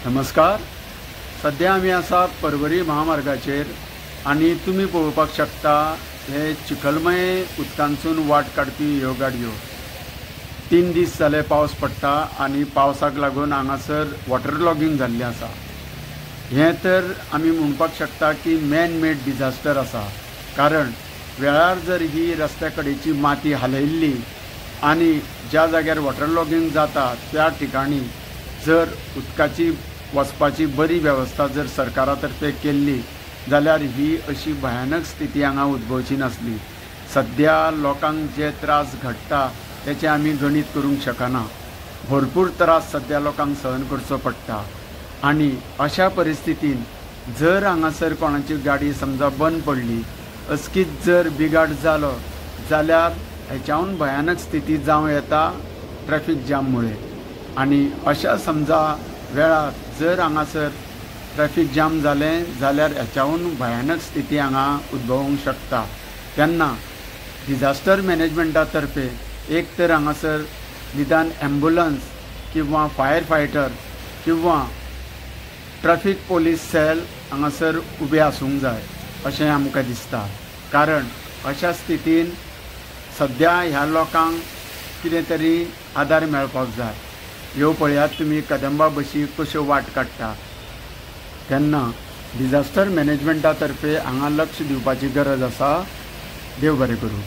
नमस्कार। सध्या आमी आसा परवरी महामार्गाचेर आनी तुमी पळोवपाक शकता हे चिखलमय उदकांतसून वाट काडपी ह्यो गाडयो 3 दीस जाले पावस पडटा आनी पावसाक लागून हांगासर वॉटर लॉगिंग जाल्लें आसा। हें तर आमी म्हणपाक शकता की मॅन मेड डिजास्टर आसा, कारण वेळार जर ही रस्त्या कडेची माती हालयल्ली आनी ज्या जाग्यार वॉटर लॉगिंग जाता त्या ठिकाणी जर उदकाची वचपाची बरी वेवस्था जर सरकारा तर्फे केल्ली जाल्यार ही अशी भयानक स्थिती हांगा उद्भवची नासली। सध्या लोकांक जे त्रास घडटा तेचे आमी गणीत करूंक शकना। भरपूर त्रास सध्या लोकांक सहन करचो पडटा आनी अशा परिस्थितीन जर हांगासर कोणाची गाडी समजा बंद पडली, अचकीत जर बिगाड जालो जाल्यार हेच्याहून भयानक स्थिती जावं येता ट्रॅफिक जाम मुळे। आनी अशा समजा वेळार जर हांगासर ट्रॅफिक जाम जालें जाल्यार हेच्याहून भयानक स्थिती हांगा उद्भवूंक शकता। तेन्ना डिजास्टर मॅनेजमेंटा तर्फे एक तर हांगासर निदान ॲम्ब्युलन्स किंवा फायर फायटर किंवा ट्रॅफिक पोलीस सेल हांगासर उबे आसूंक जाय अशें आमकां दिसता। कारण अशा स्थितीन सध्या ह्या लोकांक कितें तरी आदार मेळपाक जाय। ह्यो पळयात तुमी कदंबा बशी कश्यो वाट काडटा, तेन्ना डिजास्टर मॅनेजमेंटा तर्फे हांगा लक्ष दिवपाची गरज आसा। देव बरें करूं।